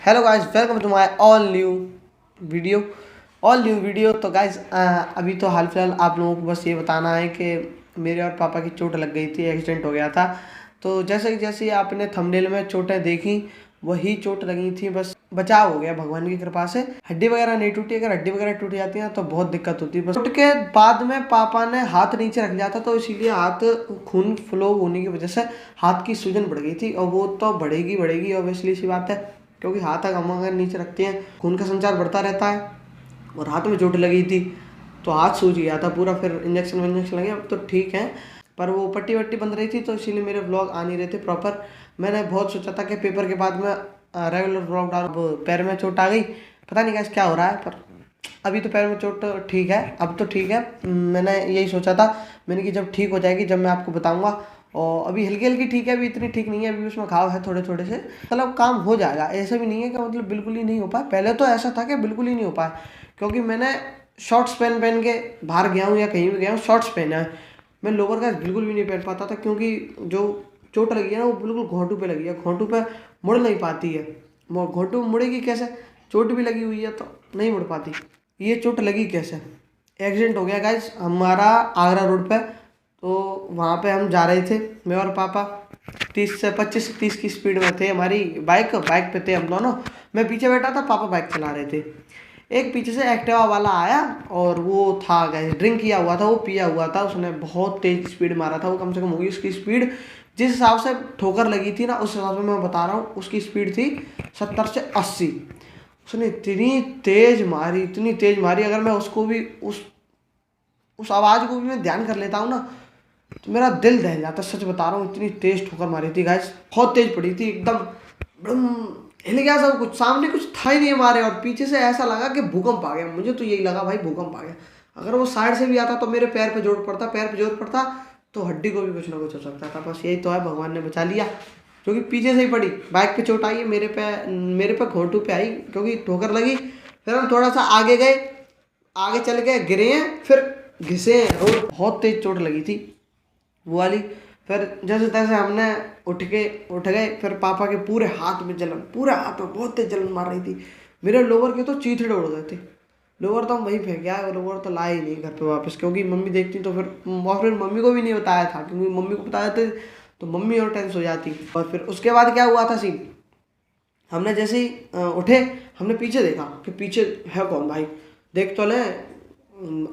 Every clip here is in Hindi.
Hello guys, welcome to my all new video. तो गाइस अभी तो हाल फिलहाल आप लोगों को बस ये बताना है कि मेरे और पापा की चोट लग गई थी, एक्सीडेंट हो गया था। तो जैसे आपने थंबनेल में चोटें देखी वही चोट लगी थी, बस बचाव हो गया भगवान की कृपा से। हड्डी वगैरह नहीं टूटी, अगर हड्डी वगैरह टूट जाती है तो बहुत दिक्कत होती है। बस चोट के बाद में पापा ने हाथ नीचे रख लिया था, तो इसीलिए हाथ खून फ्लो होने की वजह से हाथ की सूजन बढ़ गई थी, और वो तो बढ़ेगी ऑब्वियसली सी बात है, क्योंकि हाथ हम अगर नीचे रखते हैं खून का संचार बढ़ता रहता है। और हाथ में चोट लगी थी तो हाथ सूज गया था पूरा, फिर इंजेक्शन लगे। अब तो ठीक है, पर वो पट्टी वट्टी बंद रही थी तो इसीलिए मेरे व्लॉग आ नहीं रहे थे प्रॉपर। मैंने बहुत सोचा था कि पेपर के बाद में रेगुलर व्लॉग डाल। पैर में चोट आ गई, पता नहीं कैसे क्या हो रहा है, पर अभी तो पैर में चोट ठीक है, अब तो ठीक है। मैंने यही सोचा था, मैंने कि जब ठीक हो जाएगी जब मैं आपको बताऊंगा। और अभी हल्की हल्की ठीक है, अभी इतनी ठीक नहीं है, अभी उसमें घाव है थोड़े थोड़े से, मतलब काम हो जाएगा। ऐसा भी नहीं है कि मतलब बिल्कुल ही नहीं हो पाया, पहले तो ऐसा था कि बिल्कुल ही नहीं हो पाया, क्योंकि मैंने शॉर्ट्स पहन के बाहर गया हूँ या कहीं भी गया हूँ शॉर्ट्स पहना है। मैं लोअर का बिल्कुल भी नहीं पहन पाता था, क्योंकि जो चोट लगी है ना वो बिल्कुल घोंटू पे लगी है, घोंटू पे मुड़ नहीं पाती है। घोंटू मुड़ेगी कैसे, चोट भी लगी हुई है तो नहीं मुड़ पाती। ये चोट लगी कैसे, एक्सीडेंट हो गया गाइस हमारा आगरा रोड पे। तो वहाँ पे हम जा रहे थे, मैं और पापा 25 से 30 की स्पीड में थे, हमारी बाइक पे थे हम दोनों। मैं पीछे बैठा था, पापा बाइक चला रहे थे। एक पीछे से एक्टिवा वाला आया, और वो था गाइस ड्रिंक किया हुआ था, वो पिया हुआ था, उसने बहुत तेज स्पीड मारा था। वो कम से कम होगी उसकी स्पीड, जिस हिसाब से ठोकर लगी थी ना उस हिसाब से मैं बता रहा हूँ, उसकी स्पीड थी 70 से 80। उसने इतनी तेज मारी, इतनी तेज मारी, अगर मैं उसको भी उस आवाज़ को भी मैं ध्यान कर लेता हूँ ना तो मेरा दिल दहल जाता, सच बता रहा हूँ। इतनी तेज ठोकर मारी थी गाइस, बहुत तेज पड़ी थी, एकदम हिल गया सब कुछ, सामने कुछ था ही नहीं हमारे, और पीछे से ऐसा लगा कि भूकंप आ गया। मुझे तो यही लगा भाई भूकंप आ गया। अगर वो साइड से भी आता तो मेरे पैर पे जोर पड़ता तो हड्डी को भी कुछ ना कुछ हो सकता था। बस यही तो है, भगवान ने बचा लिया, क्योंकि पीछे से ही पड़ी। बाइक पे चोट आई है, मेरे पे घोंटू पे आई, क्योंकि ठोकर लगी। फिर हम थोड़ा सा आगे गए, आगे चल गए, गिरे हैं, फिर घिसे हैं रोड। बहुत तेज चोट लगी थी वो वाली। फिर जैसे तैसे हमने उठ गए। फिर पापा के पूरे हाथ में जलन, पूरे हाथ में बहुत तेज जलन मार रही थी। मेरे लोअर के तो चीथड़े उड़ गए थे। लोअर तो हम वहीं फेंक गया, लोअर तो लाए ही नहीं घर पे वापस, क्योंकि मम्मी देखती तो फिर मम्मी को भी नहीं बताया था, क्योंकि मम्मी को बताया थे तो मम्मी और टेंस हो जाती। और फिर उसके बाद क्या हुआ था सीन, हमने जैसे ही उठे, हमने पीछे देखा कि पीछे है कौन भाई। देख तो ले,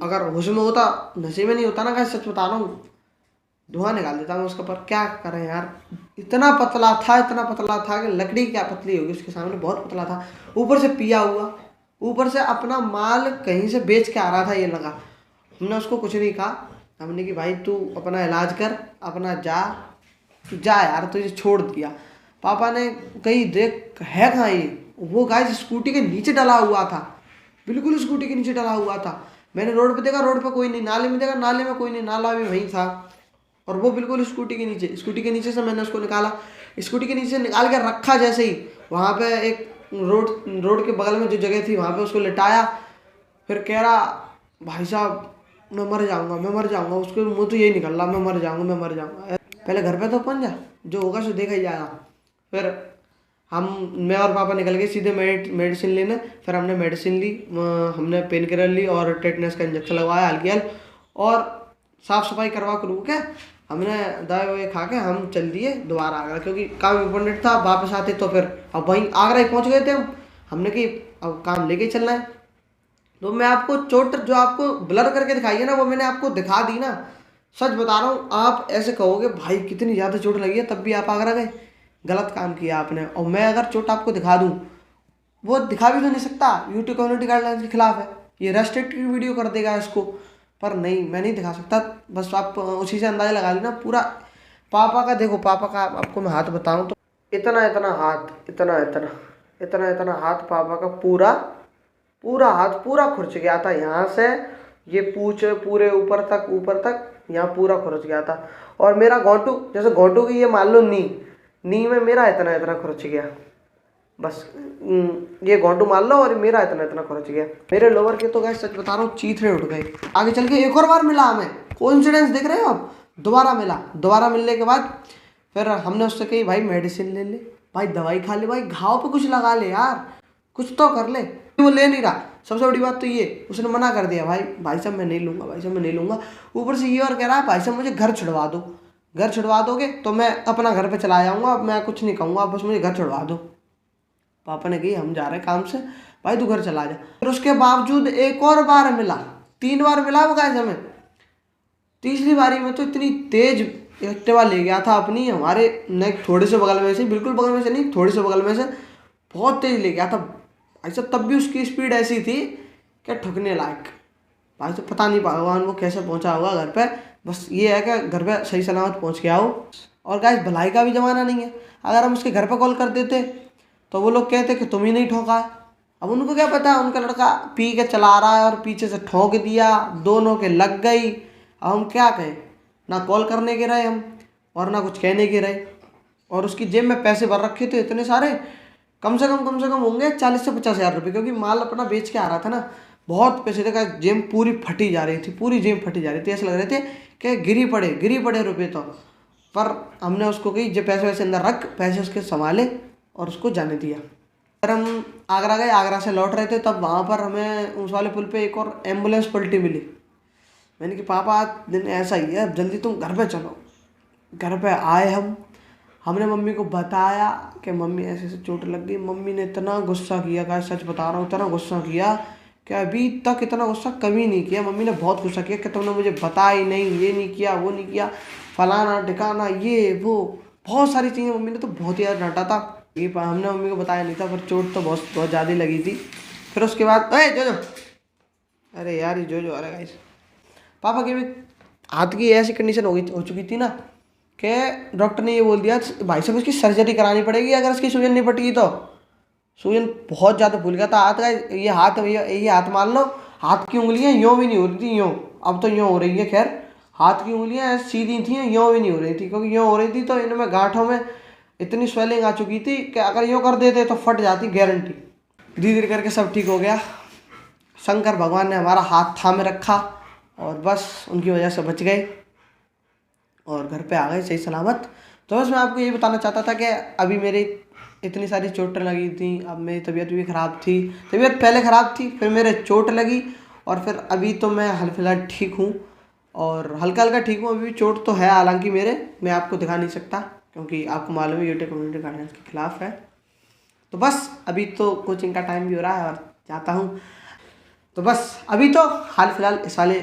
अगर होश में होता, नशे में नहीं होता ना, सच बता रहा हूँ, धुआं निकाल देता मैं उसका। पर क्या करें यार, इतना पतला था कि लकड़ी क्या पतली होगी उसके सामने, बहुत पतला था। ऊपर से पिया हुआ, ऊपर से अपना माल कहीं से बेच के आ रहा था, ये लगा। हमने उसको कुछ नहीं कहा, हमने कि भाई तू अपना इलाज कर, अपना जा यार, तुझे छोड़ दिया। पापा ने कहीं देख है कहाँ ये, वो गाइस स्कूटी के नीचे डला हुआ था, बिल्कुल स्कूटी के नीचे डला हुआ था। मैंने रोड पे देखा, रोड पे कोई नहीं, नाले में देखा, नाले में कोई नहीं, नाला भी वहीं था, और वो बिल्कुल स्कूटी के नीचे से मैंने उसको निकाला। स्कूटी के नीचे से निकाल के रखा, जैसे ही वहाँ पे एक रोड के बगल में जो जगह थी वहाँ पे उसको लिटाया। फिर कह रहा भाई साहब मैं मर जाऊँगा। उसके मुँह तो यही निकल रहा, मैं मर जाऊँगा। पहले घर पे तो पहुँच जा, जो होगा सो देखा ही जाएगा। फिर मैं और पापा निकल गए सीधे मेडिसिन लेने। फिर हमने मेडिसिन ली, हमने पेन किलर ली और टेटनस का इंजेक्शन लगवाया हल्की और साफ़ सफाई करवा के हमने दवाई ववाई खा के हम चल दिए दोबारा आगरा, क्योंकि काम इम्पोर्टेंट था। वापस आते तो फिर अब वहीं आगरा ही पहुंच गए थे हमने कि अब काम लेके चलना है। तो मैं आपको चोट जो आपको ब्लर करके दिखाई है ना, वो मैंने आपको दिखा दी ना। सच बता रहा हूँ, आप ऐसे कहोगे भाई कितनी ज़्यादा चोट लगी है, तब भी आप आगरा गए, गलत काम किया आपने। और मैं अगर चोट आपको दिखा दूँ, वो दिखा भी तो नहीं सकता, यूट्यूब कम्युनिटी गाइडलाइंस के खिलाफ है, ये रेस्ट्रिक्टेड वीडियो कर देगा इसको। पर नहीं, मैं नहीं दिखा सकता। बस आप उसी से अंदाजा लगा लेना पूरा। पापा का देखो, पापा का आपको मैं हाथ बताऊं तो इतना हाथ पापा का पूरा हाथ पूरा खुरच गया था। यहाँ से ये पूछ पूरे ऊपर तक यहाँ पूरा खुरच गया था। और मेरा घोंटू, जैसे घोंटू की ये मान लो नी में मेरा इतना खुरच गया। बस ये घोंटू मान लो, और मेरा इतना खुरच गया। मेरे लोअर के तो गाइस सच बता रहा हूँ चीथड़े उठ गए। आगे चल के एक और बार मिला हमें, कोइंसिडेंस देख रहे हो आप, दोबारा मिला। दोबारा मिलने के बाद फिर हमने उससे कही भाई मेडिसिन ले ले, भाई दवाई खा ले भाई, घाव पे कुछ लगा ले यार, कुछ तो कर ले। वो ले नहीं रहा, सबसे बड़ी बात तो ये उसने मना कर दिया, भाई भाई साहब मैं नहीं लूँगा, भाई साहब मैं नहीं लूँगा। ऊपर से ये और कह रहा है भाई साहब मुझे घर छुड़वा दो, घर छुड़वा दोगे तो मैं अपना घर पे चला जाऊँगा, मैं कुछ नहीं कहूँगा, बस मुझे घर छुड़वा दो। पापा ने कही हम जा रहे हैं काम से, भाई तू घर चला जा। फिर उसके बावजूद एक और बार मिला, 3 बार मिला वो गाइस हमें। तीसरी बारी में तो इतनी तेज एक्टिवा ले गया था अपनी, हमारे न थोड़े से बगल में से, बिल्कुल बगल में से नहीं, थोड़े से बगल में से बहुत तेज ले गया था भाई साहब। तब भी उसकी स्पीड ऐसी थी कि ठुकने लायक। भाई साहब पता नहीं भगवान वो कैसे पहुंचा होगा घर पे, बस ये है कि घर पे सही सलामत पहुंच गया हो। और गाइस भलाई का भी ज़माना नहीं है, अगर हम उसके घर पे कॉल कर देते तो वो लोग कहते कि तुम ही नहीं ठोका है। अब उनको क्या पता उनका लड़का पी के चला रहा है और पीछे से ठोक दिया, दोनों के लग गई। अब हम क्या कहें, ना कॉल करने के रहे हम और ना कुछ कहने के रहे। और उसकी जेब में पैसे भर रखे थे इतने सारे, कम से कम होंगे 40 से 50 हज़ार रुपये, क्योंकि माल अपना बेच के आ रहा था ना। बहुत पैसे थे, जेब पूरी फटी जा रही थी, पूरी जेब फटी जा रही थी, ऐसे लग रहे थे कि गिरी पड़े रुपये तो। पर हमने उसको कही जो पैसे वैसे अंदर रख, पैसे उसके संभाले और उसको जाने दिया। फिर हम आगरा गए, आगरा से लौट रहे थे, तब वहाँ पर हमें उस वाले पुल पे एक और एम्बुलेंस पलटी मिली। मैंने कहा पापा आज दिन ऐसा ही है, अब जल्दी तुम घर पे चलो। घर पे आए हमने मम्मी को बताया कि मम्मी ऐसे ऐसे चोट लग गई। मम्मी ने इतना गुस्सा किया, का सच बता रहा हूँ, इतना गुस्सा किया कि अभी तक इतना गुस्सा कभी नहीं किया। मम्मी ने बहुत गुस्सा किया कि तुमने मुझे बताया ही नहीं, ये नहीं किया, वो नहीं किया, फलाना ठिकाना ये वो, बहुत सारी चीज़ें मम्मी ने तो बहुत ही ज़्यादा डांटा था। ये हमने मम्मी को बताया नहीं था, पर चोट तो बहुत ज़्यादा ही लगी थी। फिर उसके बाद जो अरे यार ये जो अरे गाइस, पापा की भी हाथ की ऐसी कंडीशन हो चुकी थी ना कि डॉक्टर ने ये बोल दिया भाई साहब इसकी सर्जरी करानी पड़ेगी, अगर इसकी सूजन नहीं फटेगी तो। सूजन बहुत ज़्यादा भूल गया था हाथ का, ये हाथ मान लो, हाथ की उंगलियां यूँ भी नहीं हो रही थी, यूँ अब तो यूँ हो रही है। खैर हाथ की उंगलियां सीधी थी, यूँ भी नहीं हो रही थी, क्योंकि यूँ हो रही थी तो इनमें गांठों में इतनी स्वेलिंग आ चुकी थी कि अगर यूँ कर देते तो फट जाती गारंटी। धीरे धीरे करके सब ठीक हो गया, शंकर भगवान ने हमारा हाथ थामे रखा और बस उनकी वजह से बच गए और घर पे आ गए सही सलामत। तो बस मैं आपको ये बताना चाहता था कि अभी मेरी इतनी सारी चोटें लगी थी, अब मेरी तबीयत भी ख़राब थी, तबीयत पहले ख़राब थी, फिर मेरे चोट लगी और फिर अभी तो मैं हाल फिलहाल ठीक हूँ और हल्का हल्का ठीक हूँ। अभी भी चोट तो है हालांकि मेरे, मैं आपको दिखा नहीं सकता क्योंकि आपको मालूम है यूट्यूब कम्युनिटी गाइडलाइंस के खिलाफ है। तो बस अभी तो कोचिंग का टाइम भी हो रहा है और जाता हूँ। तो बस अभी तो हाल फिलहाल इस वाले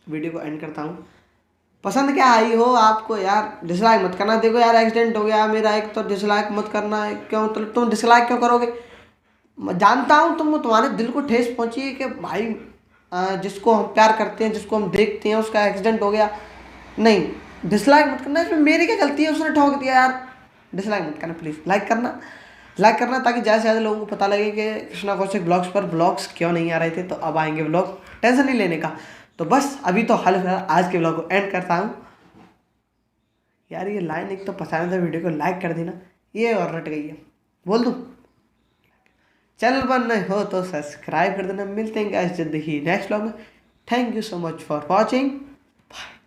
वीडियो को एंड करता हूँ। पसंद क्या आई हो आपको यार, डिसलाइक मत करना। देखो यार एक्सीडेंट हो गया मेरा एक, तो डिसलाइक मत करना है। क्यों तुम डिसलाइक क्यों करोगे? मैं जानता हूँ तुम्हारे दिल को ठेस पहुँची है कि भाई जिसको हम प्यार करते हैं, जिसको हम देखते हैं, उसका एक्सीडेंट हो गया। नहीं, डिसलाइक मत करना, इसमें मेरी क्या गलती है, उसने ठोक दिया यार। डिसलाइक मत करना प्लीज़, लाइक करना ताकि ज़्यादा से ज़्यादा लोगों को पता लगे कि कृष्णा कौशिक ब्लॉग्स पर ब्लॉग्स क्यों नहीं आ रहे थे। तो अब आएंगे ब्लॉग, टेंशन नहीं लेने का। तो बस अभी तो हाल फिलहाल आज के ब्लॉग को एंड करता हूँ। यार ये लाइन एक तो पसंद है, वीडियो को लाइक कर देना, ये और रट गई है, बोल दूँ। चैनल पर नए हो तो सब्सक्राइब कर देना। मिलते हैं गाइस जल्द ही नेक्स्ट ब्लॉग में। Thank you so much for watching, bye.